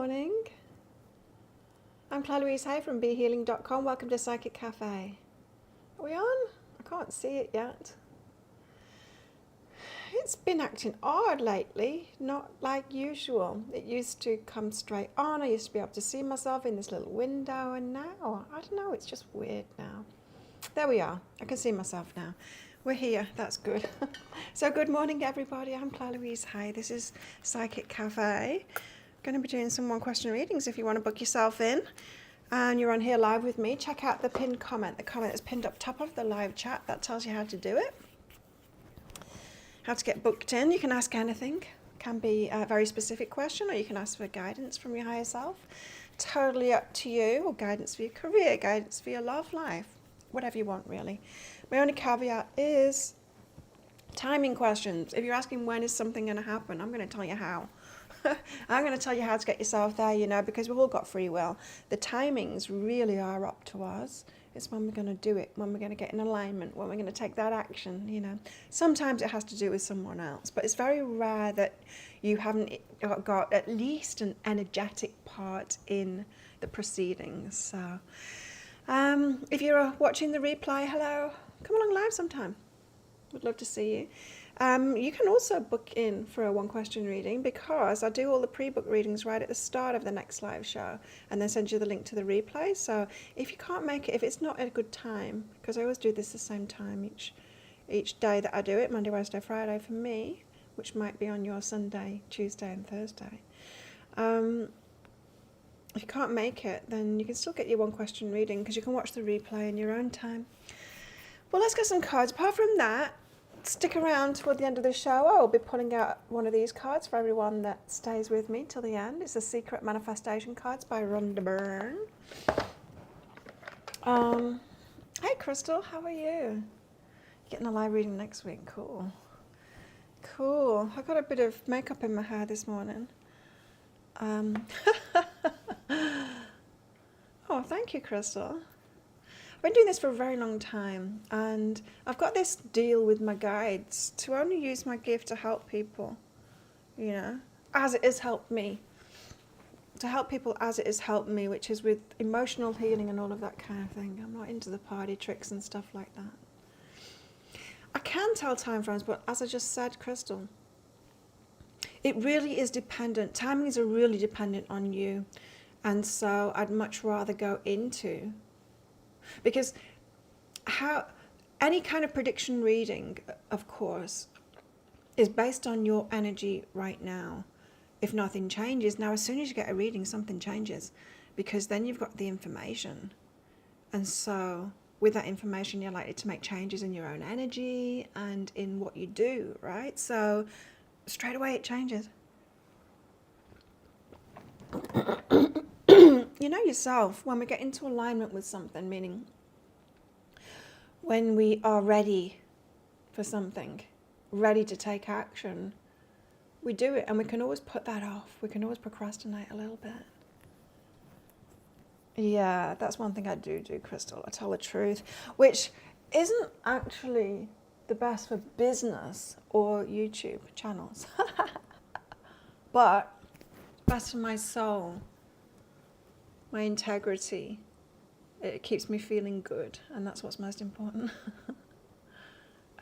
morning. I'm Claire Louise Hay from BeHealing.com. Welcome to Psychic Cafe. Are we on? I can't see it yet. It's been acting odd lately, not like usual. It used to come straight on. I used to be able to see myself in this little window, and now, I don't know, it's just weird now. There we are. I can see myself now. We're here. That's good. So good morning, everybody. I'm Claire Louise Hay. This is Psychic Cafe. Going to be doing some one-question readings. If you want to book yourself in and you're on here live with me, check out the pinned comment. The comment that's pinned up top of the live chat. That tells you how to do it. How to get booked in. You can ask anything. It can be a very specific question, or you can ask for guidance from your higher self. Totally up to you. Or guidance for your career, guidance for your love life. Whatever you want, really. My only caveat is timing questions. If you're asking when is something going to happen, I'm going to tell you how. I'm going to tell you how to get yourself there, you know, because we've all got free will. The timings really are up to us. It's when we're going to do it, when we're going to get in alignment, when we're going to take that action, you know. Sometimes it has to do with someone else, but it's very rare that you haven't got at least an energetic part in the proceedings. So if you're watching the replay, hello, come along live sometime. Would love to see you. You can also book in for a one-question reading, because I do all the pre-book readings right at the start of the next live show and then send you the link to the replay. So if you can't make it, if it's not a good time, because I always do this the same time each day that I do it, Monday, Wednesday, Friday for me, which might be on your Sunday, Tuesday and Thursday. If you can't make it, then you can still get your one-question reading, because you can watch the replay in your own time. Well, let's get some cards. Apart from that, stick around toward the end of the show. I'll be pulling out one of these cards for everyone that stays with me till the end. It's the Secret Manifestation cards by Rhonda Byrne. Hey, Crystal, how are you? Getting a live reading next week. Cool. Cool. I got a bit of makeup in my hair this morning. Oh, thank you, Crystal. I've been doing this for a very long time, and I've got this deal with my guides to only use my gift to help people, you know, as it has helped me. To help people as it has helped me, which is with emotional healing and all of that kind of thing. I'm not into the party tricks and stuff like that. I can tell time frames, but as I just said, Crystal, it really is dependent. Timings are really dependent on you, and so I'd much rather go into, because any kind of prediction reading, of course, is based on your energy right now. If nothing changes, now as soon as you get a reading, something changes, because then you've got the information. And so with that information, you're likely to make changes in your own energy and in what you do, right? So straight away it changes. You know yourself, when we get into alignment with something, meaning when we are ready for something, ready to take action, we do it, and we can always put that off. We can always procrastinate a little bit. Yeah, that's one thing I do, Crystal. I tell the truth, which isn't actually the best for business or YouTube channels, but best for my soul. My integrity, it keeps me feeling good, and that's what's most important.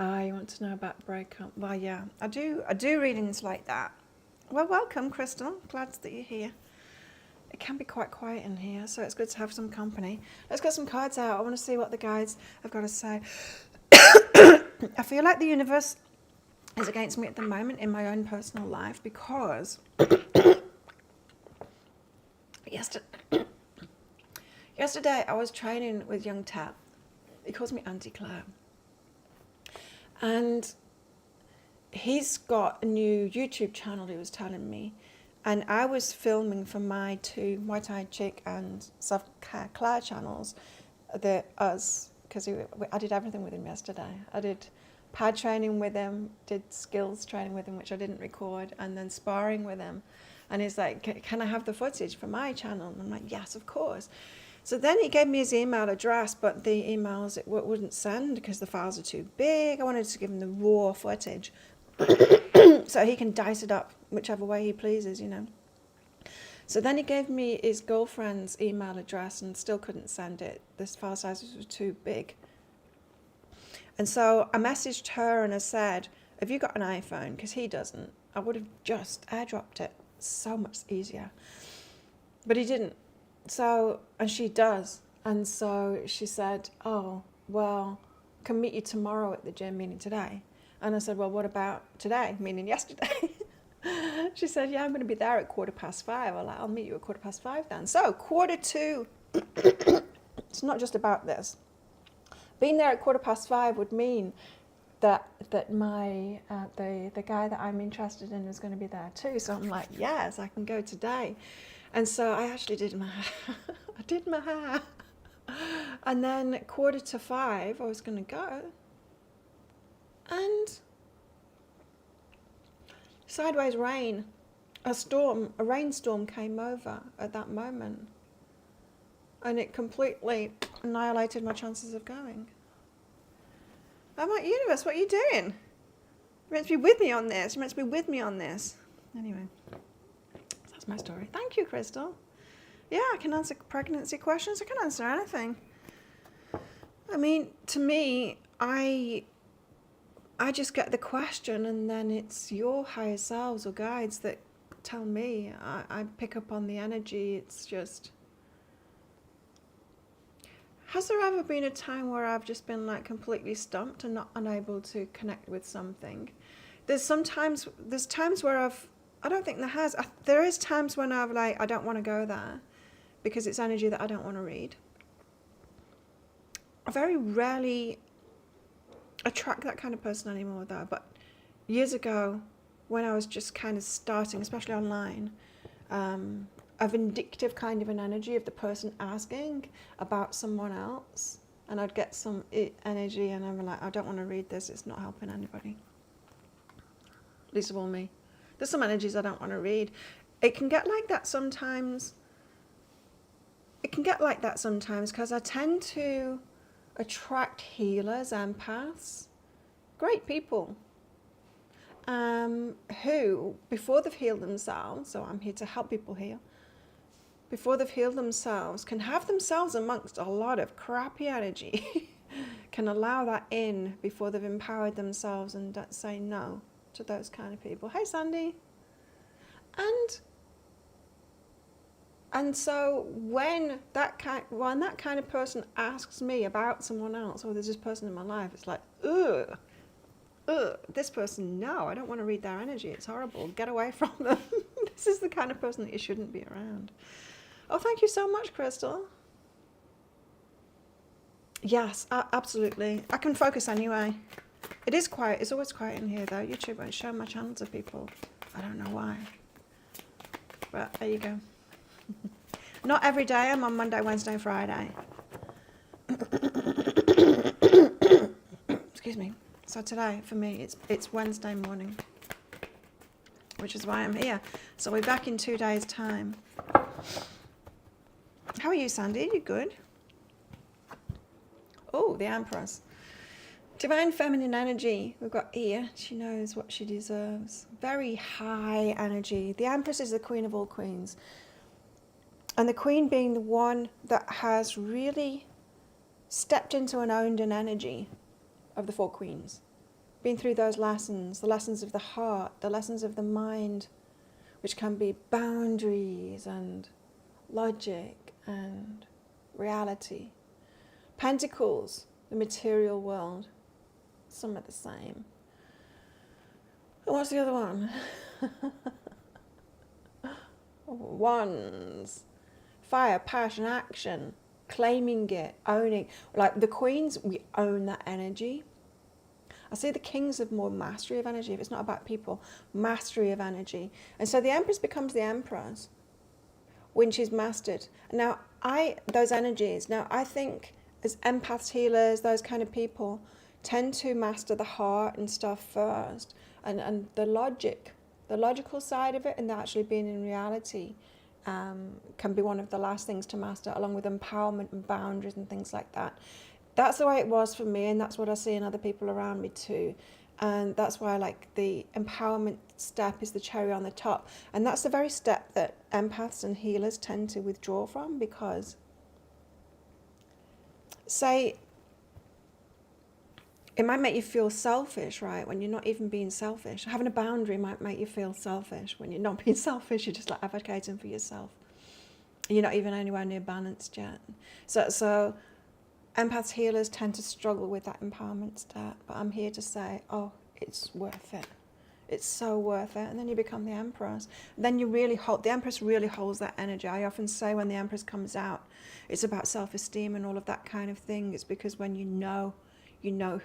You want to know about breakup? Well, yeah, I do readings like that. Well, welcome, Crystal. Glad that you're here. It can be quite quiet in here, so it's good to have some company. Let's get some cards out. I want to see what the guides have got to say. I feel like the universe is against me at the moment in my own personal life, because yesterday I was training with young Tab. He calls me Auntie Claire. And he's got a new YouTube channel, he was telling me. And I was filming for my two White-Eyed Chick and Self-Care Claire channels, because I did everything with him yesterday. I did pad training with him, did skills training with him, which I didn't record, and then sparring with him. And he's like, can I have the footage for my channel? And I'm like, yes, of course. So then he gave me his email address, but the emails it wouldn't send because the files are too big. I wanted to give him the raw footage so he can dice it up whichever way he pleases, you know. So then he gave me his girlfriend's email address and still couldn't send it. This file size was too big. And so I messaged her and I said, have you got an iPhone? Because he doesn't. I would have just airdropped it. So much easier. But he didn't. So, and she does. And so she said, oh, well, can meet you tomorrow at the gym, meaning today. And I said, well, what about today, meaning yesterday? She said, yeah, I'm going to be there at 5:15. I'll meet you at 5:15 then. So 2:45. It's not just about this. Being there at 5:15 would mean that my the guy that I'm interested in is going to be there too. So I'm like, yes, I can go today. And so I actually did my hair. I did my hair. And then at 4:45, I was going to go. And sideways rain, a rainstorm came over at that moment. And it completely annihilated my chances of going. I'm like, universe, what are you doing? You're meant to be with me on this. You're meant to be with me on this. Anyway, that's my story. Thank you, Crystal. Yeah, I can answer pregnancy questions. I can answer anything. I mean, to me, I just get the question and then it's your higher selves or guides that tell me. I pick up on the energy. It's just... Has there ever been a time where I've just been like completely stumped and not unable to connect with something? There's times where I don't think there has. There is times when I've like, I don't want to go there because it's energy that I don't want to read. I very rarely attract that kind of person anymore though, but years ago when I was just kind of starting, especially online, a vindictive kind of an energy of the person asking about someone else, and I'd get some energy and I'm like, I don't want to read this, it's not helping anybody, least of all me. There's some energies I don't want to read. It can get like that sometimes because I tend to attract healers, empaths, great people, who, before they've healed themselves, so I'm here to help people heal, before they've healed themselves, can have themselves amongst a lot of crappy energy, can allow that in before they've empowered themselves and say no to those kind of people. Hey, Sandy. And so when that kind of person asks me about someone else, or there's this person in my life, it's like, ugh, this person, no, I don't want to read their energy. It's horrible. Get away from them. This is the kind of person that you shouldn't be around. Oh, thank you so much, Crystal. Yes, absolutely. I can focus anyway. It is quiet. It's always quiet in here, though. YouTube won't show my channel to people. I don't know why. But there you go. Not every day. I'm on Monday, Wednesday, Friday. Excuse me. So today, for me, it's Wednesday morning, which is why I'm here. So we're back in 2 days' time. How are you, Sandy? You good? Oh, the Empress. Divine feminine energy. We've got Ia. She knows what she deserves. Very high energy. The Empress is the queen of all queens. And the queen being the one that has really stepped into and owned an energy of the 4 queens. Been through those lessons, the lessons of the heart, the lessons of the mind, which can be boundaries and logic and reality. Pentacles, the material world. Some are the same. And what's the other one? Wands. Fire, passion, action. Claiming it, owning. Like the queens, we own that energy. I see the kings have more mastery of energy. If it's not about people, mastery of energy. And so the Empress becomes the Empress when she's mastered. Now, those energies, now I think as empaths, healers, those kind of people tend to master the heart and stuff first. And the logical side of it and actually being in reality can be one of the last things to master, along with empowerment and boundaries and things like that. That's the way it was for me, and that's what I see in other people around me too. And that's why like the empowerment step is the cherry on the top. And that's the very step that empaths and healers tend to withdraw from, because say it might make you feel selfish, right? When you're not even being selfish. Having a boundary might make you feel selfish. When you're not being selfish, you're just like advocating for yourself. You're not even anywhere near balanced yet. So empaths, healers tend to struggle with that empowerment step, but I'm here to say, oh, it's worth it. It's so worth it. And then you become the Empress. Then you really hold, the Empress really holds that energy. I often say when the Empress comes out, it's about self-esteem and all of that kind of thing. It's because when you know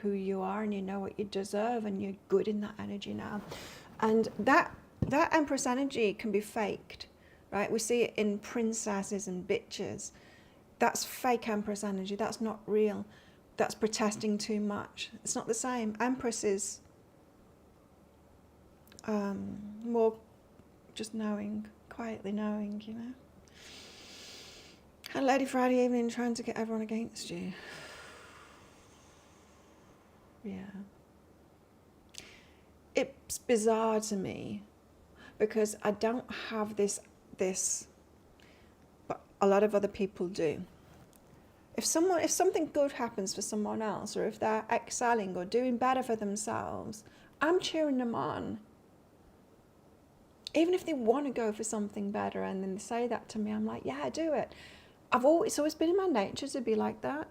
who you are and you know what you deserve and you're good in that energy now. And that Empress energy can be faked, right? We see it in princesses and bitches. That's fake Empress energy. That's not real. That's protesting too much. It's not the same. Empress is more just knowing, quietly knowing, you know. And Lady Friday evening trying to get everyone against you. Yeah. It's bizarre to me because I don't have this, but a lot of other people do. If something good happens for someone else, or if they're excelling or doing better for themselves, I'm cheering them on. Even if they want to go for something better and then they say that to me, I'm like, yeah, do it. It's always been in my nature to be like that.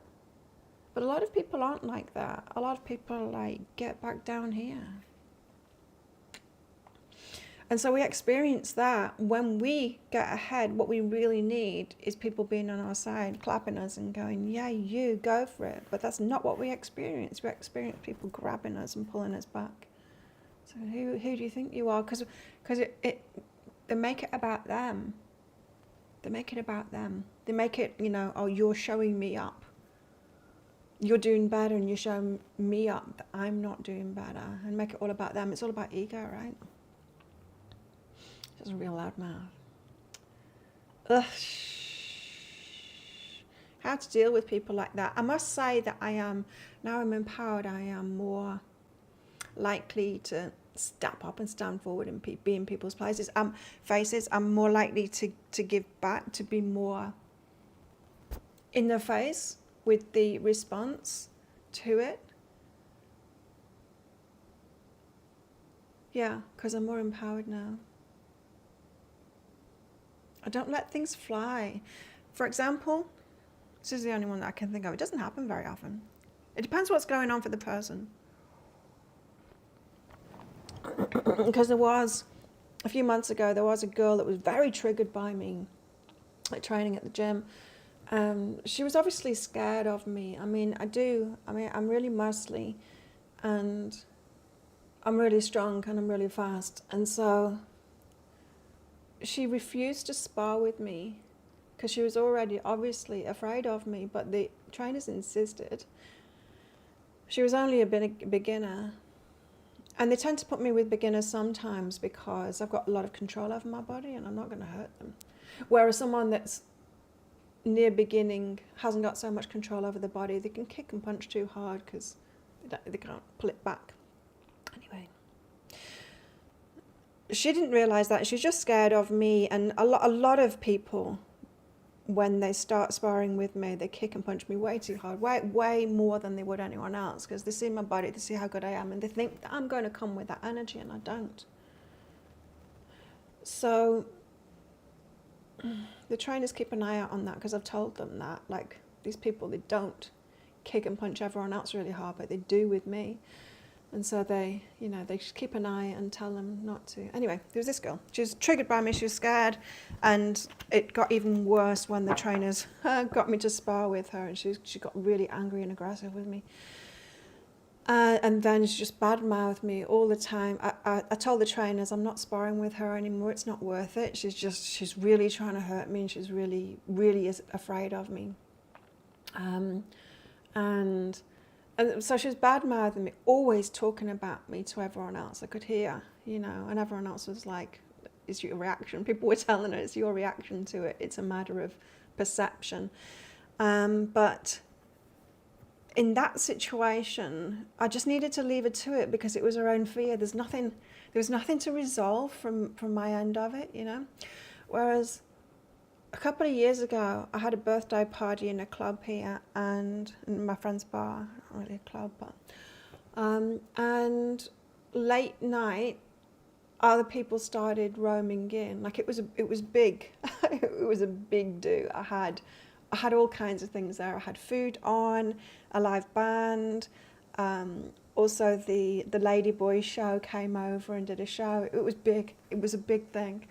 But a lot of people aren't like that. A lot of people are like, get back down here. And so we experience that when we get ahead. What we really need is people being on our side, clapping us and going, yeah, you go for it. But that's not what we experience. We experience people grabbing us and pulling us back. So who do you think you are? Because they make it about them. They make it about them. They make it, oh, you're showing me up. You're doing better and you're showing me up that I'm not doing better. And make it all about them. It's all about ego, right? Just a real loud mouth. Ugh. How to deal with people like that. I must say that now I'm empowered, I am more likely to step up and stand forward and be in people's faces. I'm more likely to give back, to be more in their face with the response to it. Yeah, because I'm more empowered now. I don't let things fly. For example, this is the only one that I can think of. It doesn't happen very often. It depends what's going on for the person. Because a few months ago, there was a girl that was very triggered by me, like training at the gym. She was obviously scared of me. I'm really muscly, and I'm really strong, and I'm really fast. And so she refused to spar with me because she was already obviously afraid of me, but the trainers insisted. She was only a beginner. And they tend to put me with beginners sometimes because I've got a lot of control over my body and I'm not going to hurt them. Whereas someone that's near beginning hasn't got so much control over the body, they can kick and punch too hard because they can't pull it back. Anyway, she didn't realise that. She was just scared of me. And a lot of people, when they start sparring with me, they kick and punch me way too hard, way more than they would anyone else, because they see my body, they see how good I am, and they think that I'm going to come with that energy, and I don't. So the trainers keep an eye out on that, because I've told them that, like, these people, they don't kick and punch everyone else really hard, but they do with me. And so they just keep an eye and tell them not to. Anyway, there was this girl. She was triggered by me. She was scared. And it got even worse when the trainers got me to spar with her. And she got really angry and aggressive with me. And then she just badmouthed me all the time. I told the trainers I'm not sparring with her anymore. It's not worth it. She's really trying to hurt me. And she's really, really is afraid of me. And so she was bad-mouthing me, always talking about me to everyone else. I could hear, and everyone else was like, it's your reaction. People were telling her it's your reaction to it. It's a matter of perception. But in that situation, I just needed to leave her to it because it was her own fear. There was nothing to resolve from my end of it, you know. Whereas a couple of years ago, I had a birthday party in a club here, and in my friend's bar, not really a club, but and late night, other people started roaming in. Like it was big. It was a big do. I had all kinds of things there. I had food on, a live band. Also, the Lady Boy show came over and did a show. It was big. It was a big thing.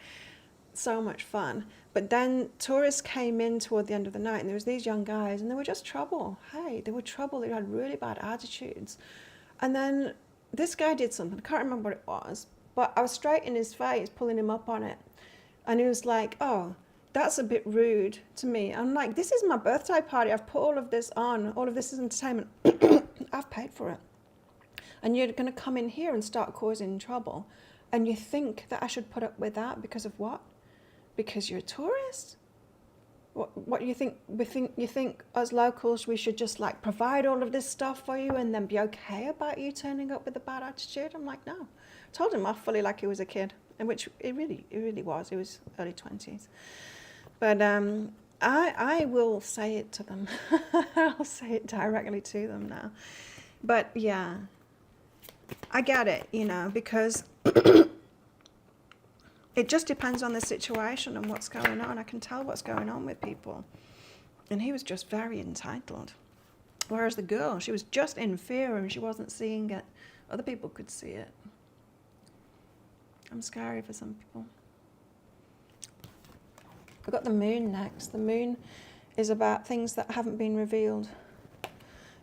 So much fun. But then tourists came in toward the end of the night, and there was these young guys, and they were just trouble. Hey, they were trouble. They had really bad attitudes. And then this guy did something. I can't remember what it was, but I was straight in his face, pulling him up on it. And he was like, oh, that's a bit rude to me. I'm like, this is my birthday party. I've put all of this on. All of this is entertainment. I've paid for it. And you're going to come in here and start causing trouble. And you think that I should put up with that because of what? Because you're a tourist? What do you think? You think as locals we should just like provide all of this stuff for you and then be okay about you turning up with a bad attitude? I'm like, no. I told him off fully like he was a kid, and which it really was. He was early 20s. But I will say it to them. I'll say it directly to them now. But yeah, I get it, you know, because it just depends on the situation and what's going on. I can tell what's going on with people. And he was just very entitled. Whereas the girl, she was just in fear and she wasn't seeing it. Other people could see it. I'm scary for some people. I've got the moon next. The moon is about things that haven't been revealed.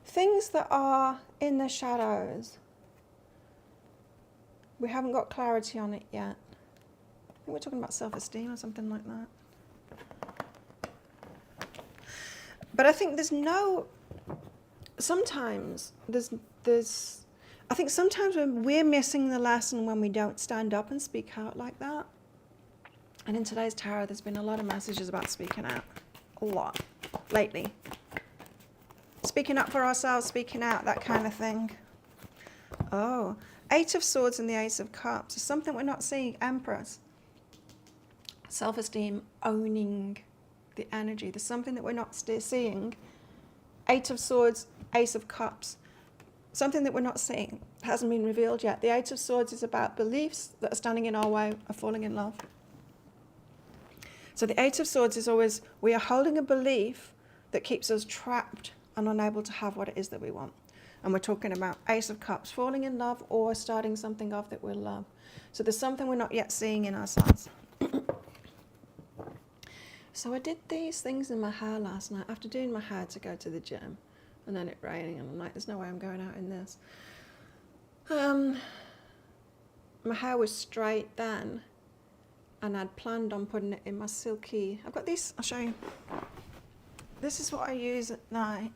Things that are in the shadows. We haven't got clarity on it yet. I think we're talking about self-esteem or something like that. But I think sometimes I think sometimes when we're missing the lesson when we don't stand up and speak out like that. And in today's tarot, there's been a lot of messages about speaking out. A lot. Lately. Speaking up for ourselves, speaking out, that kind of thing. Oh, 8 of Swords and the Ace of Cups is something we're not seeing. Empress. Self-esteem, owning the energy. There's something that we're not still seeing. 8 of Swords, Ace of Cups. Something that we're not seeing. Hasn't been revealed yet. The 8 of Swords is about beliefs that are standing in our way of falling in love. So the 8 of Swords is always, we are holding a belief that keeps us trapped and unable to have what it is that we want. And we're talking about Ace of Cups, falling in love or starting something off that we love. So there's something we're not yet seeing in ourselves. So I did these things in my hair last night after doing my hair to go to the gym. And then it raining and I'm like, there's no way I'm going out in this. My hair was straight then. And I'd planned on putting it in my silky... I've got these, I'll show you. This is what I use at night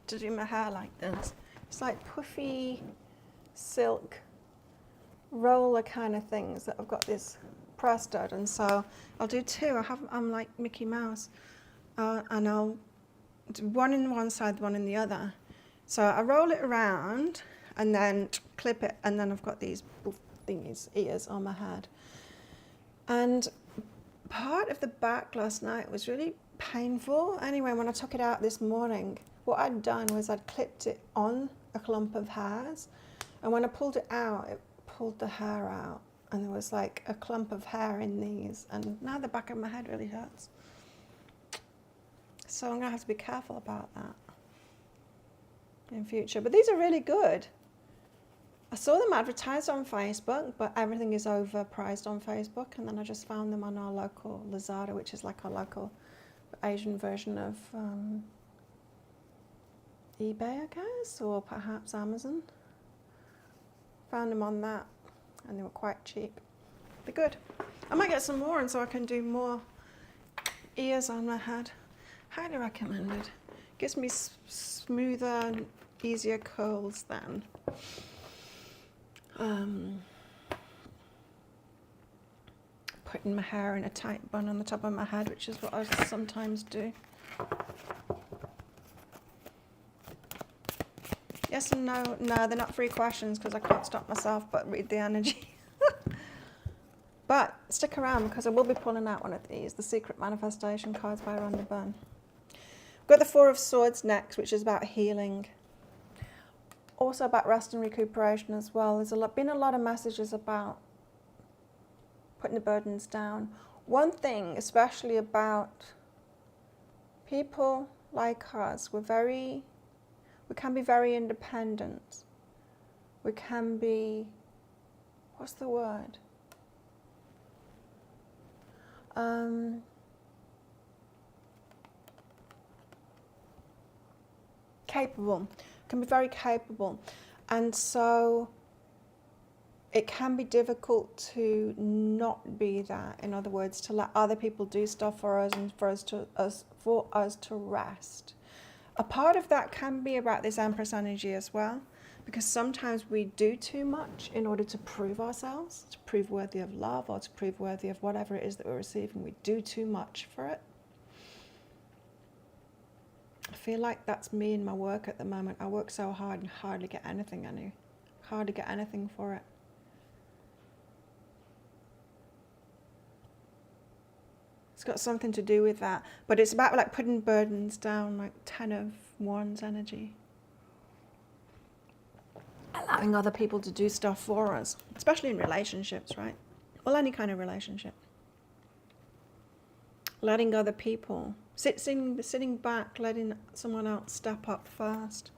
to do my hair like this. It's like puffy silk roller kind of things that I've got this pressed out, and so I'll do 2. I'm like Mickey Mouse, and I'll do one in one side, one in the other. So I roll it around and then clip it, and then I've got these thingies, ears on my head. And part of the back last night was really painful. Anyway, when I took it out this morning, what I'd done was I'd clipped it on a clump of hairs, and when I pulled it out, it pulled the hair out, and there was like a clump of hair in these, and now the back of my head really hurts. So I'm gonna have to be careful about that in future. But these are really good. I saw them advertised on Facebook, but everything is overpriced on Facebook, and then I just found them on our local Lazada, which is like our local Asian version of eBay, I guess, or perhaps Amazon. Found them on that, and they were quite cheap. They're good. I might get some more, and so I can do more ears on my head. Highly recommended. Gives me smoother, easier curls than putting my hair in a tight bun on the top of my head, which is what I sometimes do. Yes and no. No, they're not free questions because I can't stop myself but read the energy. But stick around because I will be pulling out one of these, the Secret Manifestation cards by Rhonda Byrne. We've got the Four of Swords next, which is about healing. Also about rest and recuperation as well. There's been a lot of messages about putting the burdens down. One thing, especially about people like us, we can be very independent. We can be, what's the word? Capable. Can be very capable. And so it can be difficult to not be that. In other words, to let other people do stuff for us and for us to rest. A part of that can be about this Empress energy as well, because sometimes we do too much in order to prove ourselves, to prove worthy of love or to prove worthy of whatever it is that we're receiving. We do too much for it. I feel like that's me in my work at the moment. I work so hard and hardly get anything I do. Hardly get anything for it. It's got something to do with that. But it's about like putting burdens down, like 10 of Wands energy. Allowing other people to do stuff for us, especially in relationships, right? Well, any kind of relationship. Letting other people, sitting back, letting someone else step up first.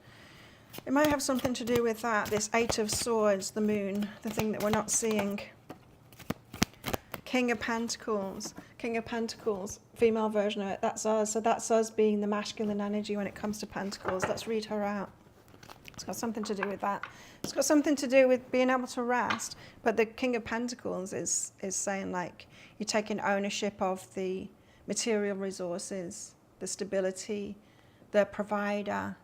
It might have something to do with that, this Eight of Swords, the moon, the thing that we're not seeing. King of Pentacles, female version of it, that's us. So that's us being the masculine energy when it comes to Pentacles. Let's read her out. It's got something to do with that. It's got something to do with being able to rest. But the King of Pentacles is saying like you're taking ownership of the material resources, the stability, the provider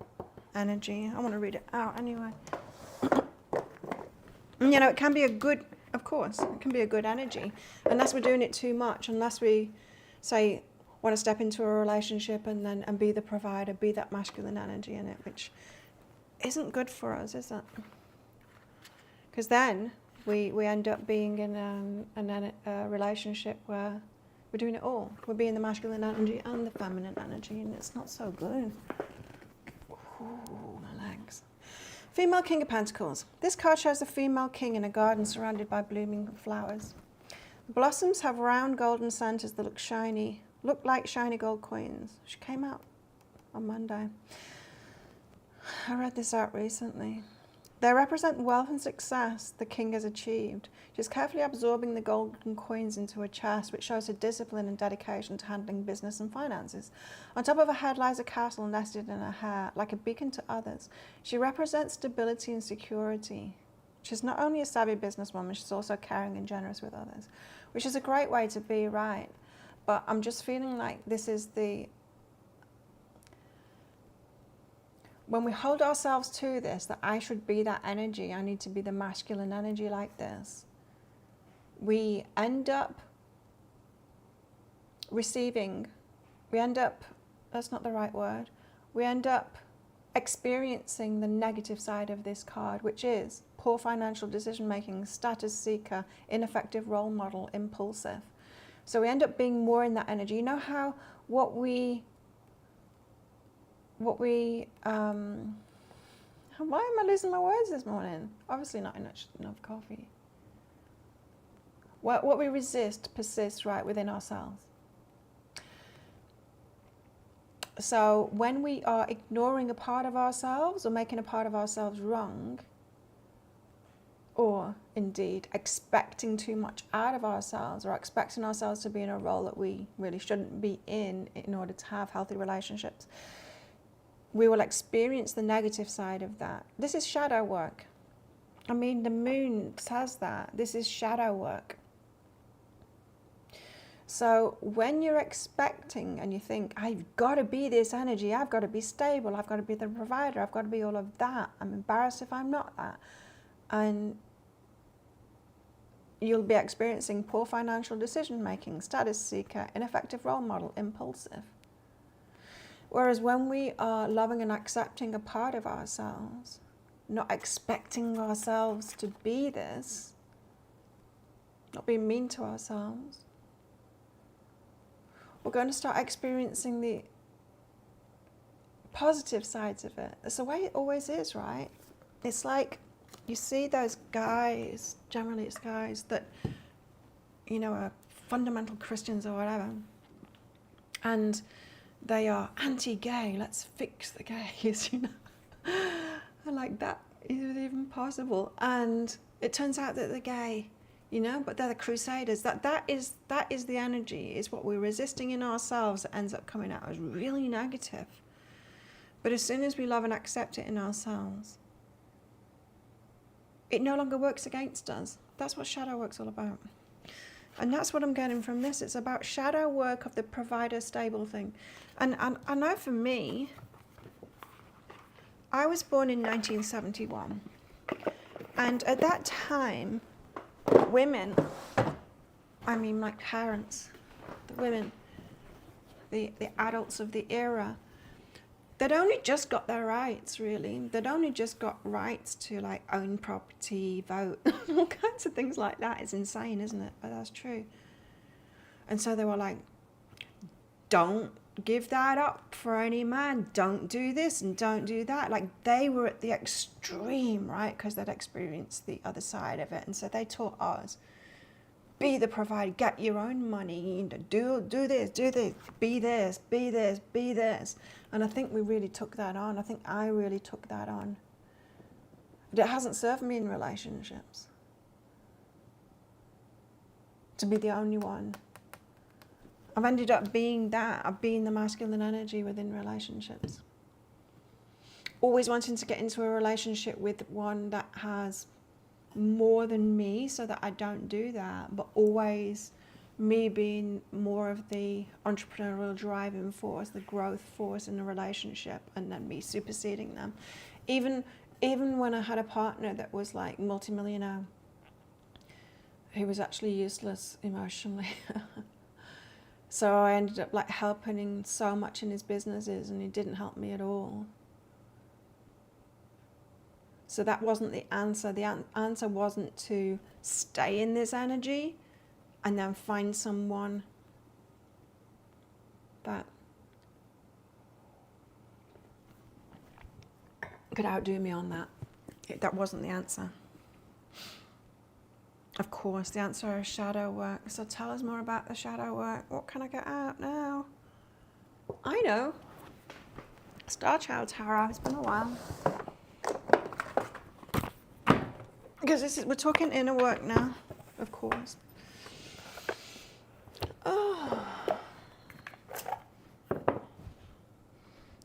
energy. I want to read it out anyway. You know, it can be a good, of course, it can be a good energy. Unless we're doing it too much, unless we say want to step into a relationship and be the provider, be that masculine energy in it, which isn't good for us, is it? Because then we end up being in a relationship where we're doing it all. We're being the masculine energy and the feminine energy, and it's not so good. Ooh, my legs. Female King of Pentacles. This card shows a female king in a garden surrounded by blooming flowers. The blossoms have round golden centers that look like shiny gold coins. She came out on Monday. I read this out recently. They represent wealth and success the king has achieved. She's carefully absorbing the golden coins into her chest, which shows her discipline and dedication to handling business and finances. On top of her head lies a castle nested in her hair, like a beacon to others. She represents stability and security. She's not only a savvy businesswoman, she's also caring and generous with others, which is a great way to be, right? But I'm just feeling like this is when we hold ourselves to this, that I should be that energy, I need to be the masculine energy like this, we end up receiving, that's not the right word, we end up experiencing the negative side of this card, which is poor financial decision making, status seeker, ineffective role model, impulsive. So we end up being more in that energy. You know how why am I losing my words this morning? Obviously not enough coffee. What we resist persists right within ourselves. So when we are ignoring a part of ourselves or making a part of ourselves wrong, or indeed expecting too much out of ourselves or expecting ourselves to be in a role that we really shouldn't be in order to have healthy relationships, we will experience the negative side of that. This is shadow work. I mean, the moon says that. This is shadow work. So when you're expecting and you think, I've got to be this energy, I've got to be stable, I've got to be the provider, I've got to be all of that, I'm embarrassed if I'm not that. And you'll be experiencing poor financial decision making, status seeker, ineffective role model, impulsive. Whereas when we are loving and accepting a part of ourselves, not expecting ourselves to be this, not being mean to ourselves, we're going to start experiencing the positive sides of it. It's the way it always is, right? It's like you see those guys, generally it's guys that, you know, are fundamental Christians or whatever, and they are anti-gay, let's fix the gays, you know. And like, that is even possible. And it turns out that they're gay, you know, but they're the crusaders. That is the energy, is what we're resisting in ourselves that ends up coming out as really negative. But as soon as we love and accept it in ourselves, it no longer works against us. That's what shadow work's all about. And that's what I'm getting from this. It's about shadow work of the provider stable thing. And I know for me, I was born in 1971. And at that time, women, I mean my parents, the women, the adults of the era, they'd only just got their rights, really. They'd only just got rights to like own property, vote, all kinds of things like that. It's insane, isn't it? But that's true. And so they were like, don't give that up for any man. Don't do this and don't do that. Like, they were at the extreme, right? Because they'd experienced the other side of it. And so they taught us, be the provider, get your own money, do this, be this, be this, be this. And I think we really took that on. I think I really took that on. But it hasn't served me in relationships to be the only one. I've ended up being that. I've been the masculine energy within relationships. Always wanting to get into a relationship with one that has more than me so that I don't do that, but always me being more of the entrepreneurial driving force, the growth force in a relationship, and then me superseding them. Even when I had a partner that was like multimillionaire, he was actually useless emotionally. So I ended up like helping him so much in his businesses, and he didn't help me at all. So that wasn't the answer. The answer wasn't to stay in this energy and then find someone that could outdo me on that. That wasn't the answer. Of course, the answer is shadow work. So tell us more about the shadow work. What can I get out now? I know. Starchild Tarot. It's been a while. Because we're talking inner work now, of course. Oh.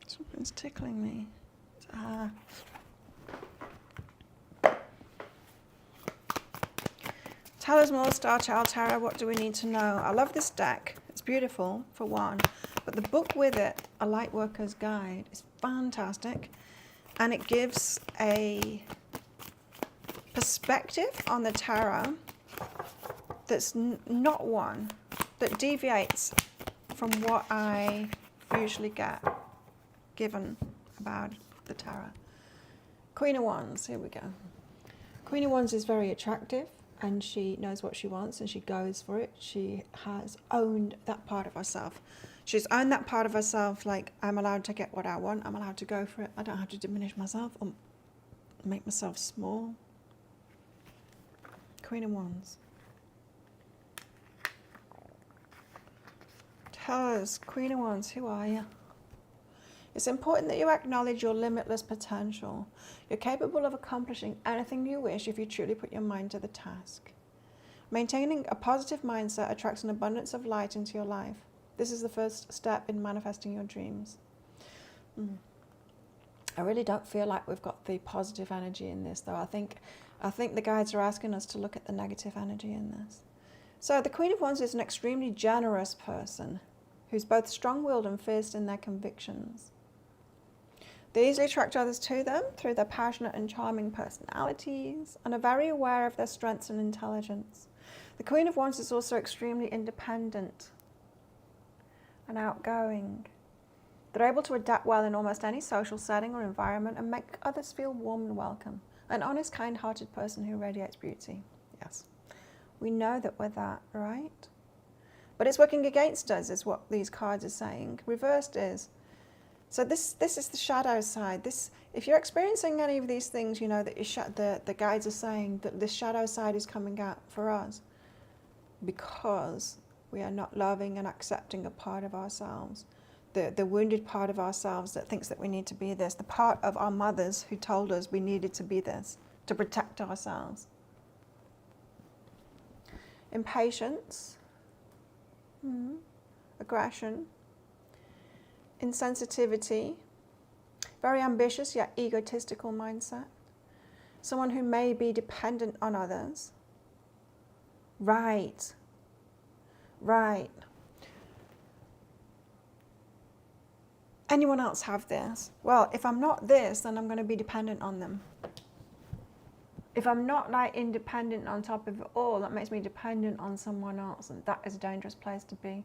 Something's tickling me. Tell us more, Starchild Tarot. What do we need to know? I love this deck. It's beautiful, for one. But the book with it, A Lightworker's Guide, is fantastic. And it gives a perspective on the tarot that's not one that deviates from what I usually get given about the tarot. Queen of Wands, here we go. Queen of Wands is very attractive, and she knows what she wants and she goes for it. She has owned that part of herself. She's owned that part of herself, like, I'm allowed to get what I want, I'm allowed to go for it, I don't have to diminish myself or make myself small. Queen of Wands. Tell us, Queen of Wands, who are you? It's important that you acknowledge your limitless potential. You're capable of accomplishing anything you wish if you truly put your mind to the task. Maintaining a positive mindset attracts an abundance of light into your life. This is the first step in manifesting your dreams. I really don't feel like we've got the positive energy in this, though. I think the guides are asking us to look at the negative energy in this. So the Queen of Wands is an extremely generous person who's both strong-willed and fierce in their convictions. They easily attract others to them through their passionate and charming personalities and are very aware of their strengths and intelligence. The Queen of Wands is also extremely independent and outgoing They're able to adapt well in almost any social setting or environment and make others feel warm and welcome. An honest, kind-hearted person who radiates beauty. Yes. We know that we're that, right? But it's working against us, is what these cards are saying. Reversed is. So this is the shadow side. If you're experiencing any of these things, you know that the guides are saying that this shadow side is coming out for us because we are not loving and accepting a part of ourselves. The wounded part of ourselves that thinks that we need to be this. The part of our mothers who told us we needed to be this, to protect ourselves. Impatience. Aggression. Insensitivity. Very ambitious yet egotistical mindset. Someone who may be dependent on others. Right. Anyone else have this? Well, if I'm not this, then I'm going to be dependent on them. If I'm not like independent on top of it all, that makes me dependent on someone else, and that is a dangerous place to be.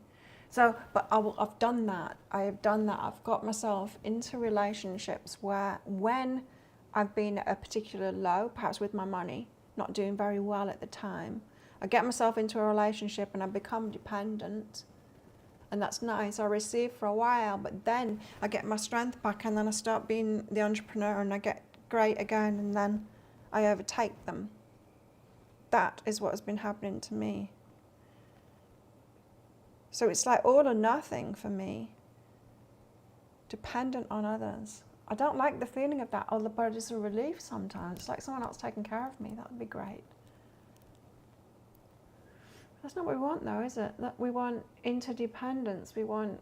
So, but I've done that. I have done that. I've got myself into relationships where when I've been at a particular low, perhaps with my money, not doing very well at the time, I get myself into a relationship and I become dependent. And that's nice. I receive for a while, but then I get my strength back and then I start being the entrepreneur and I get great again and then I overtake them. That is what has been happening to me. So it's like all or nothing for me. Dependent on others. I don't like the feeling of that, but it's a relief sometimes. It's like someone else taking care of me. That would be great. That's not what we want though, is it? That we want interdependence. We want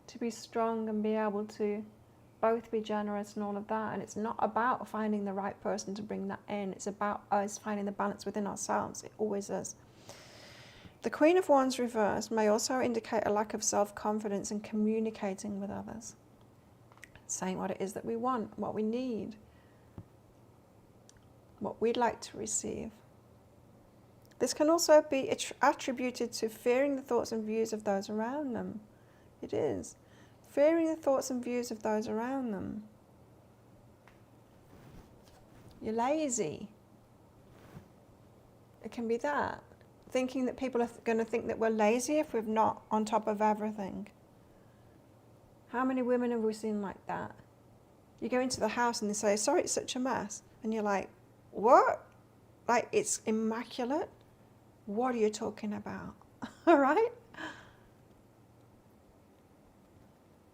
to be strong and be able to both be generous and all of that. And it's not about finding the right person to bring that in. It's about us finding the balance within ourselves. It always is. The Queen of Wands reversed may also indicate a lack of self-confidence in communicating with others. Saying what it is that we want, what we need, what we'd like to receive. This can also be attributed to fearing the thoughts and views of those around them. It is. Fearing the thoughts and views of those around them. You're lazy. It can be that. Thinking that people are going to think that we're lazy if we're not on top of everything. How many women have we seen like that? You go into the house and they say, sorry, it's such a mess. And you're like, what? Like, it's immaculate? What are you talking about? All right?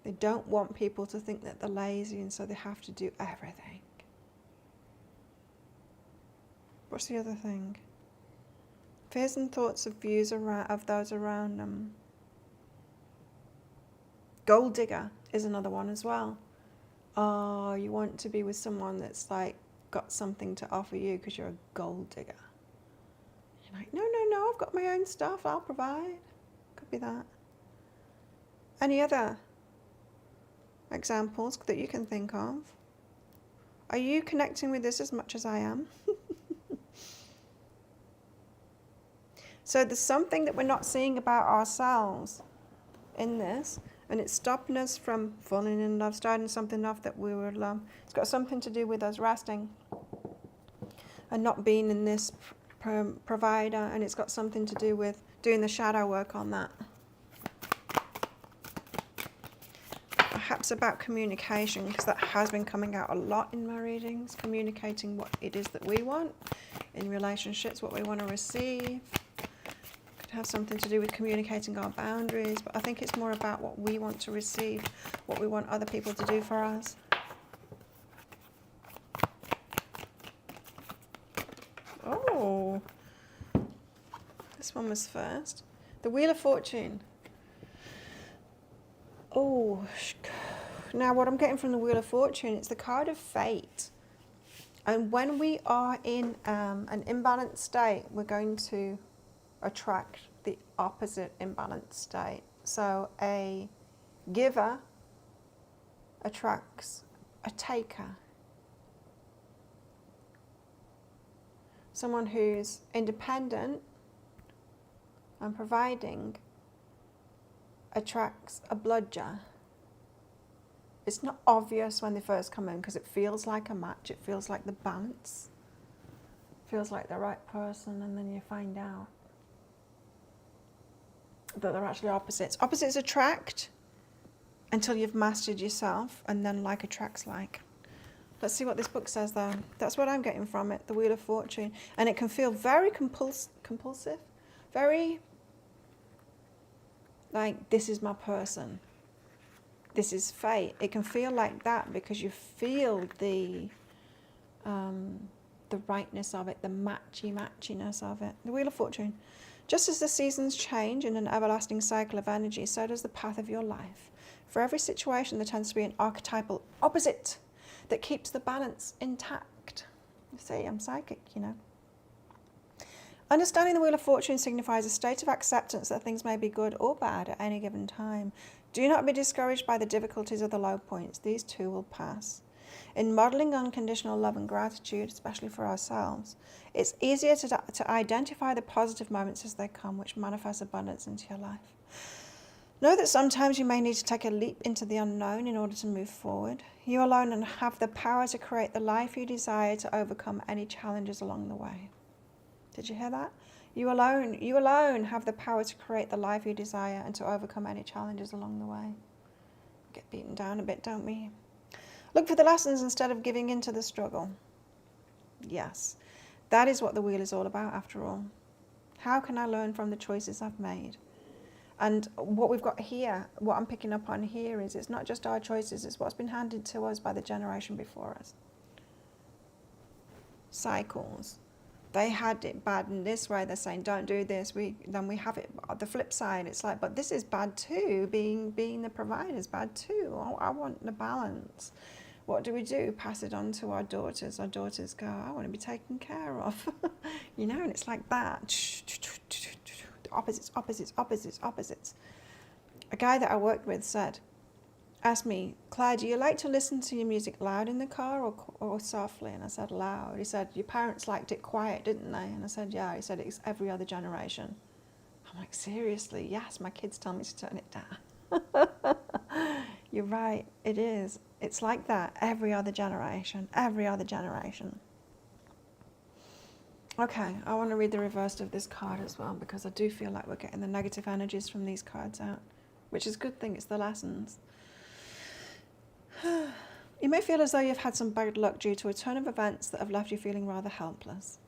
They don't want people to think that they're lazy and so they have to do everything. What's the other thing? Fears and thoughts of views of those around them. Gold digger is another one as well. Oh, you want to be with someone that's like got something to offer you because you're a gold digger. You're like, no, I've got my own stuff, I'll provide. Could be that. Any other examples that you can think of? Are you connecting with this as much as I am? So there's something that we're not seeing about ourselves in this, and it's stopping us from falling in love, starting something off that we would love. It's got something to do with us resting and not being in this provider, and it's got something to do with doing the shadow work on that. Perhaps about communication, because that has been coming out a lot in my readings, communicating what it is that we want in relationships, what we want to receive. Have something to do with communicating our boundaries, but I think it's more about what we want to receive, what we want other people to do for us. Oh, this one was first. The Wheel of Fortune. Oh, now what I'm getting from the Wheel of Fortune, it's the card of fate. And when we are in an imbalanced state, we're going to attract the opposite imbalanced state. So a giver attracts a taker. Someone who's independent and providing attracts a bludger. It's not obvious when they first come in because it feels like a match. It feels like the balance. It feels like the right person, and then you find out that they're actually opposites. Opposites attract until you've mastered yourself, and then like attracts like. Let's see what this book says though. That's what I'm getting from it, the Wheel of Fortune. And it can feel very compulsive, very like, this is my person. This is fate. It can feel like that because you feel the rightness of it, the matchiness of it. The Wheel of Fortune. Just as the seasons change in an everlasting cycle of energy, so does the path of your life. For every situation, there tends to be an archetypal opposite that keeps the balance intact. You see, I'm psychic, you know. Understanding the Wheel of Fortune signifies a state of acceptance that things may be good or bad at any given time. Do not be discouraged by the difficulties or the low points. These too will pass. In modelling unconditional love and gratitude, especially for ourselves, it's easier to identify the positive moments as they come, which manifest abundance into your life. Know that sometimes you may need to take a leap into the unknown in order to move forward. You alone have the power to create the life you desire, to overcome any challenges along the way. Did you hear that? You alone have the power to create the life you desire and to overcome any challenges along the way. We get beaten down a bit, don't we? Look for the lessons instead of giving in to the struggle. Yes, that is what the wheel is all about after all. How can I learn from the choices I've made? And what we've got here, what I'm picking up on here is it's not just our choices, it's what's been handed to us by the generation before us. Cycles. They had it bad in this way, they're saying don't do this, then we have it the flip side. It's like, but this is bad too, being the provider is bad too. I want the balance. What do? Pass it on to our daughters. Our daughters go, I want to be taken care of. You know, and it's like that. Opposites, opposites, opposites, opposites. A guy that I worked with asked me, Claire, do you like to listen to your music loud in the car or softly? And I said, loud. He said, your parents liked it quiet, didn't they? And I said, yeah. He said, it's every other generation. I'm like, seriously? Yes, my kids tell me to turn it down. You're right, it is. It's like that every other generation, every other generation. Okay, I want to read the reverse of this card as well, because I do feel like we're getting the negative energies from these cards out, which is a good thing. It's the lessons. You may feel as though you've had some bad luck due to a turn of events that have left you feeling rather helpless.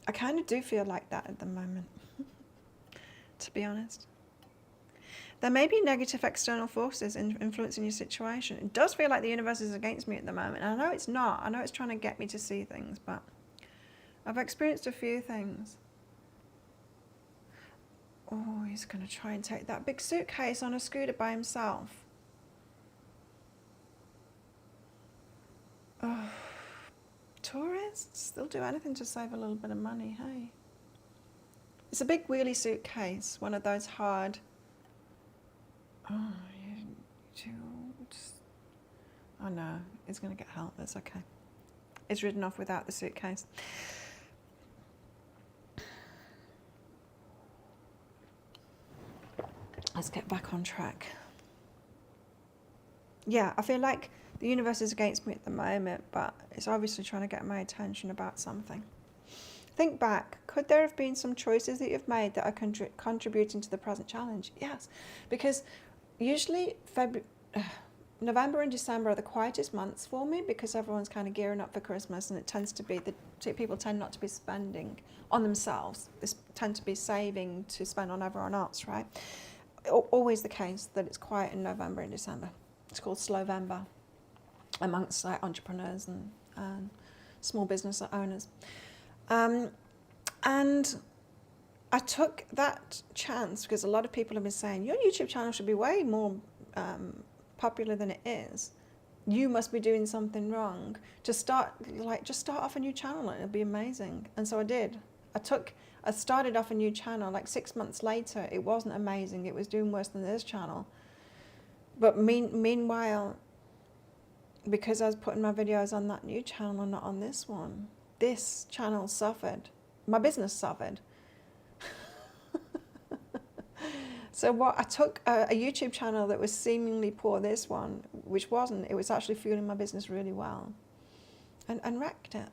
I kind of do feel like that at the moment, to be honest. There may be negative external forces influencing your situation. It does feel like the universe is against me at the moment. And I know it's not. I know it's trying to get me to see things, but I've experienced a few things. Oh, he's going to try and take that big suitcase on a scooter by himself. Oh, tourists, they'll do anything to save a little bit of money, hey? It's a big wheelie suitcase, one of those hard... Oh no, it's going to get help, that's okay. It's ridden off without the suitcase. Let's get back on track. Yeah, I feel like the universe is against me at the moment, but it's obviously trying to get my attention about something. Think back. Could there have been some choices that you've made that are contributing to the present challenge? Yes, because usually November and December are the quietest months for me because everyone's kind of gearing up for Christmas, and it tends to be people tend not to be spending on themselves. They tend to be saving to spend on everyone else, right? Always the case that it's quiet in November and December. It's called Slowember amongst entrepreneurs and small business owners. And I took that chance because a lot of people have been saying, your YouTube channel should be way more popular than it is. You must be doing something wrong. Just start off a new channel and it'll be amazing. And so I did. I started off a new channel, like 6 months later, it wasn't amazing. It was doing worse than this channel. But meanwhile, because I was putting my videos on that new channel and not on this one, this channel suffered. My business suffered. So what I took a YouTube channel that was seemingly poor, this one, which wasn't, it was actually fueling my business really well, and wrecked it,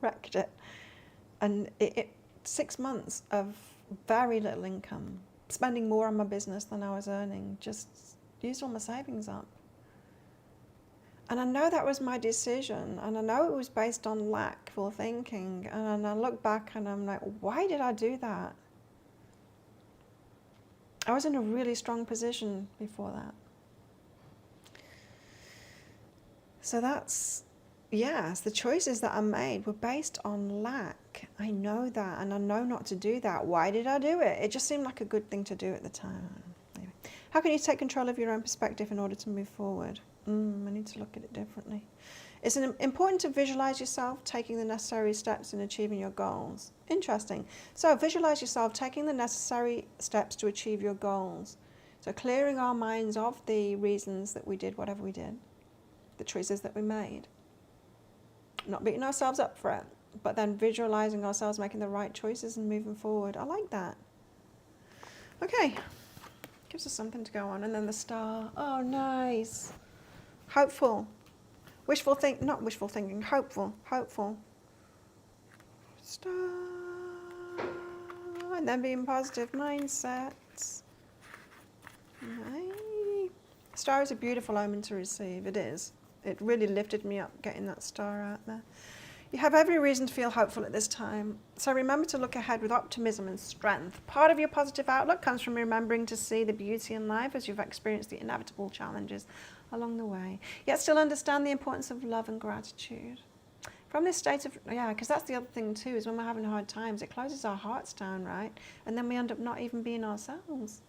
wrecked it. And it 6 months of very little income, spending more on my business than I was earning, just used all my savings up. And I know that was my decision, and I know it was based on lackful thinking, and I look back and I'm like, why did I do that? I was in a really strong position before that. So that's, yes, the choices that I made were based on lack. I know that, and I know not to do that. Why did I do it? It just seemed like a good thing to do at the time. Anyway. How can you take control of your own perspective in order to move forward? I need to look at it differently. It's important to visualize yourself taking the necessary steps in achieving your goals. Interesting. So visualize yourself taking the necessary steps to achieve your goals. So clearing our minds of the reasons that we did whatever we did, the choices that we made. Not beating ourselves up for it, but then visualizing ourselves making the right choices and moving forward. I like that. Okay. Gives us something to go on. And then the star. Oh, nice. Hopeful. Not wishful thinking, hopeful. Star. And then being positive mindsets. Nice. Star is a beautiful omen to receive. It is. It really lifted me up getting that star out there. You have every reason to feel hopeful at this time. So remember to look ahead with optimism and strength. Part of your positive outlook comes from remembering to see the beauty in life as you've experienced the inevitable challenges along the way. Yet still understand the importance of love and gratitude. From this state of, because that's the other thing too, is when we're having hard times, it closes our hearts down, right? And then we end up not even being ourselves.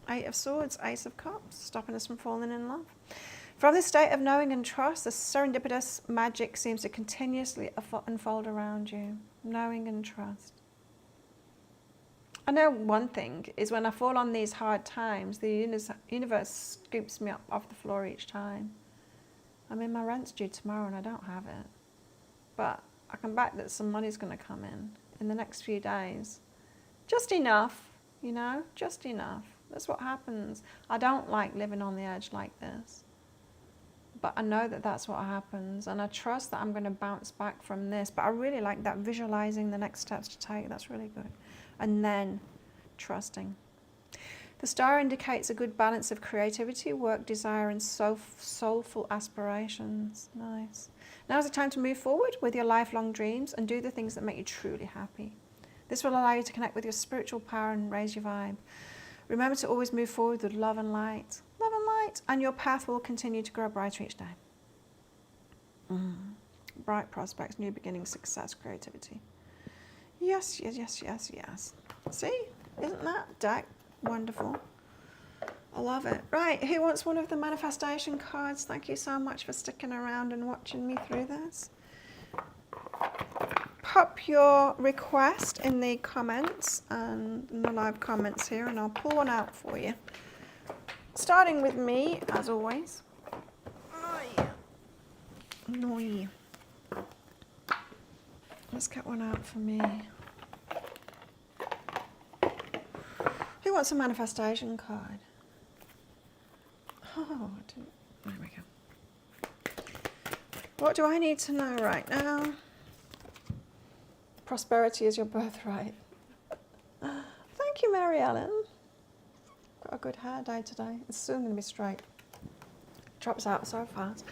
8 of Swords, Ace of Cups, stopping us from falling in love. From this state of knowing and trust, the serendipitous magic seems to continuously unfold around you. Knowing and trust. I know one thing is when I fall on these hard times, the universe scoops me up off the floor each time. I mean, my rent's due tomorrow and I don't have it. But I can bet that some money's going to come in the next few days. Just enough, just enough. That's what happens. I don't like living on the edge like this. But I know that that's what happens, and I trust that I'm going to bounce back from this. But I really like that, visualizing the next steps to take. That's really good. And then trusting. The star indicates a good balance of creativity, work, desire, and soulful aspirations. Nice. Now's the time to move forward with your lifelong dreams and do the things that make you truly happy. This will allow you to connect with your spiritual power and raise your vibe. Remember to always move forward with love and light. Love and light. And your path will continue to grow brighter each day. Bright prospects, new beginnings, success, creativity. Yes. See? Isn't that deck wonderful? I love it. Right, who wants one of the manifestation cards? Thank you so much for sticking around and watching me through this. Pop your request in the comments and in the live comments here, and I'll pull one out for you. Starting with me, as always. Let's get one out for me. Who wants a manifestation card? Oh, there we go. What do I need to know right now? Prosperity is your birthright. Thank you, Mary Ellen. Got a good hair day today. It's soon going to be straight. Drops out so fast.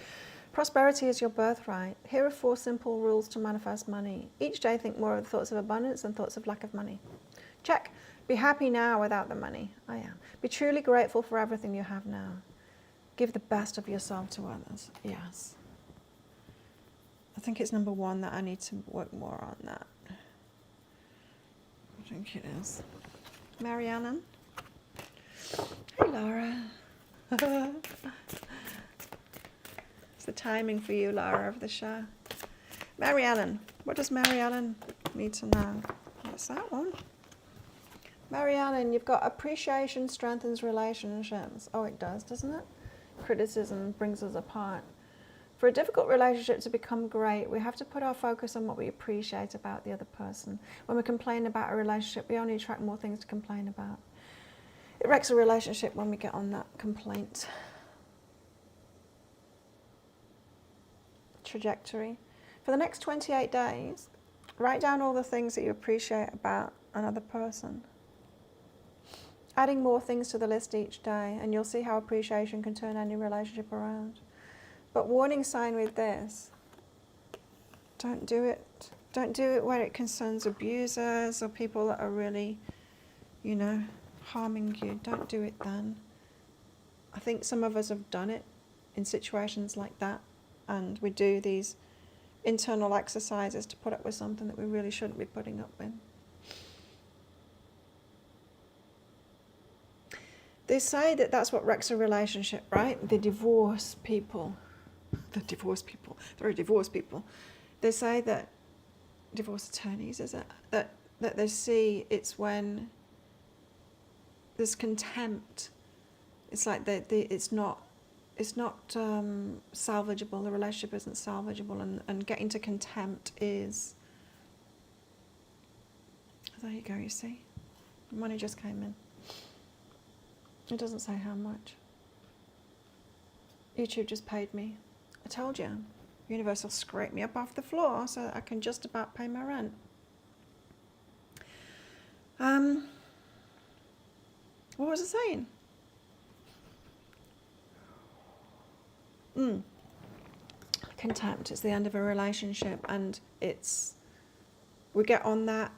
Prosperity is your birthright. Here are 4 simple rules to manifest money. Each day think more of the thoughts of abundance than thoughts of lack of money. Check. Be happy now without the money. I am. Be truly grateful for everything you have now. Give the best of yourself to others. Yes. I think it's number 1 that I need to work more on that. I think it is. Mary Ellen. Hey, Laura. It's the timing for you, Laura, of the show. Mary Ellen. What does Mary Ellen need to know? What's that one? Mary Ellen, you've got appreciation strengthens relationships. Oh, it does, doesn't it? Criticism brings us apart. For a difficult relationship to become great, we have to put our focus on what we appreciate about the other person. When we complain about a relationship, we only attract more things to complain about. It wrecks a relationship when we get on that complaint trajectory. For the next 28 days, write down all the things that you appreciate about another person. Adding more things to the list each day, and you'll see how appreciation can turn any relationship around. But warning sign with this, don't do it. Don't do it where it concerns abusers or people that are really, you know, harming you. Don't do it then. I think some of us have done it in situations like that, and we do these internal exercises to put up with something that we really shouldn't be putting up with. They say that that's what wrecks a relationship, right? The divorce people. The divorce people. They're divorce people. They say that, divorce attorneys, is it? That they see it's when there's contempt. It's like it's not salvageable. The relationship isn't salvageable, and getting to contempt is. There you go. You see, money just came in. It doesn't say how much. YouTube just paid me. I told you, universe will scrape me up off the floor so that I can just about pay my rent. What was I saying? Contempt is the end of a relationship, and we get on that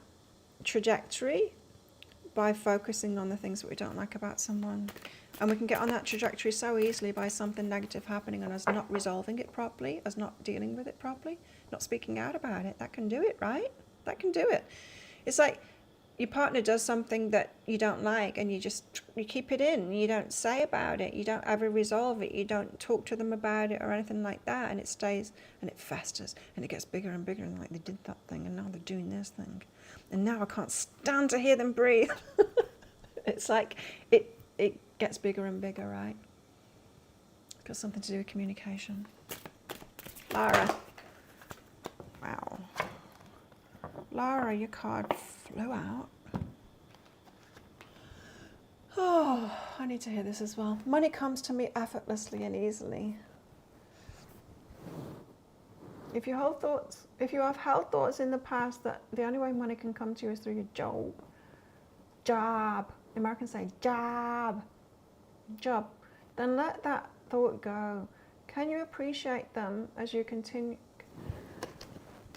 trajectory by focusing on the things that we don't like about someone. And we can get on that trajectory so easily by something negative happening and us not resolving it properly, us not dealing with it properly, not speaking out about it. That can do it, right? That can do it. It's like your partner does something that you don't like, and you keep it in. You don't say about it. You don't ever resolve it. You don't talk to them about it or anything like that. And it stays and it festers and it gets bigger and bigger. And like, they did that thing and now they're doing this thing. And now I can't stand to hear them breathe. It's like it gets bigger and bigger, right? It's got something to do with communication. Lara. Wow. Lara, your card flew out. Oh, I need to hear this as well. Money comes to me effortlessly and easily. If you have held thoughts in the past that the only way money can come to you is through your job. Americans say job, then let that thought go. Can you appreciate them as you continue?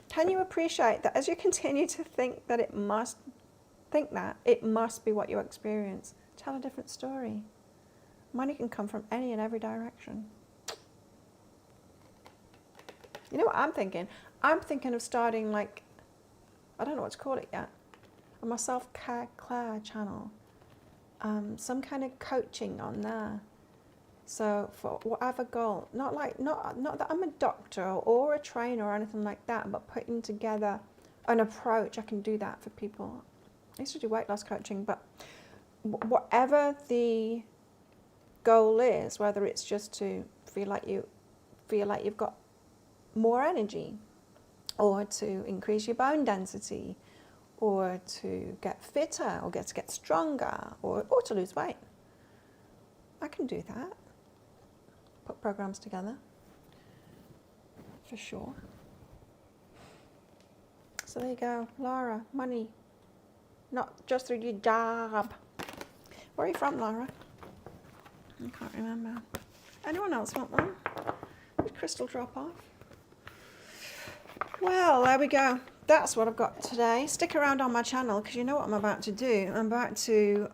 Can you appreciate that as you continue to think that it must be what you experience? Tell a different story. Money can come from any and every direction. You know what I'm thinking? I'm thinking of starting, like, I don't know what to call it yet, on my self-care Claire channel. Some kind of coaching on there. So for whatever goal, not that I'm a doctor or a trainer or anything like that, but putting together an approach, I can do that for people. I used to do weight loss coaching, but whatever the goal is, whether it's just to feel like you've got more energy, or to increase your bone density, or to get fitter, or to get stronger, or to lose weight, I can do that. Put programs together, for sure. So there you go, Lara, money, not just through your job. Where are you from, Lara? I can't remember. Anyone else want one? Did Crystal drop off? Well, there we go. That's what I've got today. Stick around on my channel because you know what I'm about to do. I'm about to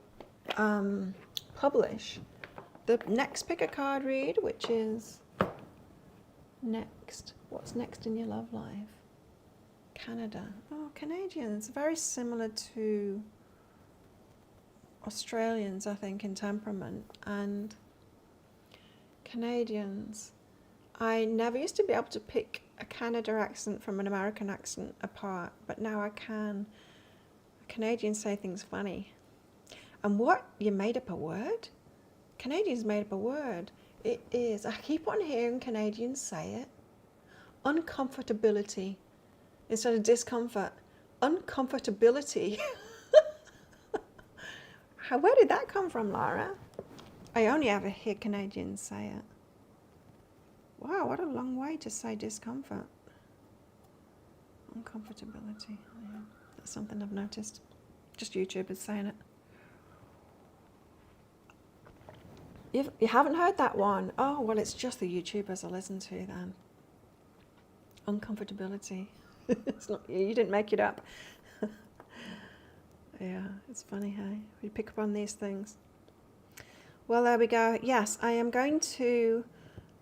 publish the next pick a card read, which is next. What's next in your love life? Canada. Oh, Canadians. Very similar to Australians, I think, in temperament. And Canadians. I never used to be able to pick a Canada accent from an American accent apart, but now I can. Canadians say things funny. And what? You made up a word? Canadians made up a word. It is. I keep on hearing Canadians say it. Uncomfortability instead of discomfort. Uncomfortability. Where did that come from, Laura? I only ever hear Canadians say it. Wow, what a long way to say discomfort. Uncomfortability. Yeah, that's something I've noticed. Just YouTubers saying it. You haven't heard that one? Oh, well, it's just the YouTubers I listen to then. Uncomfortability. It's not you didn't make it up. Yeah, it's funny how we pick up on these things. Well, there we go. Yes, I am going to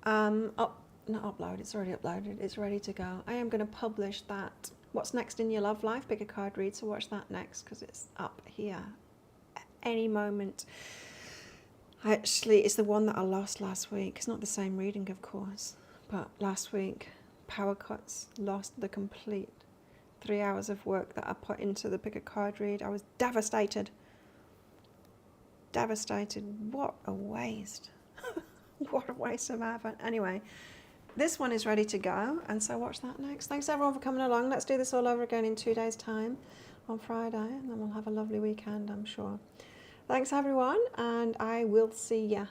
not upload. It's already uploaded. It's ready to go. I am going to publish that. What's next in your love life? Pick a card read. So watch that next because it's up here at any moment. Actually, it's the one that I lost last week. It's not the same reading, of course, but last week, power cuts, lost the complete 3 hours of work that I put into the pick a card read. I was devastated. Devastated. What a waste. What a waste of effort. Anyway, this one is ready to go, and so watch that next. Thanks everyone for coming along. Let's do this all over again in 2 days' time on Friday, and then we'll have a lovely weekend, I'm sure. Thanks everyone, and I will see ya.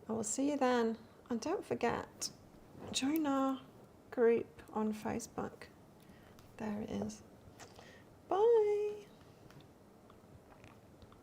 I will see you then. And don't forget, join our group on Facebook. There it is.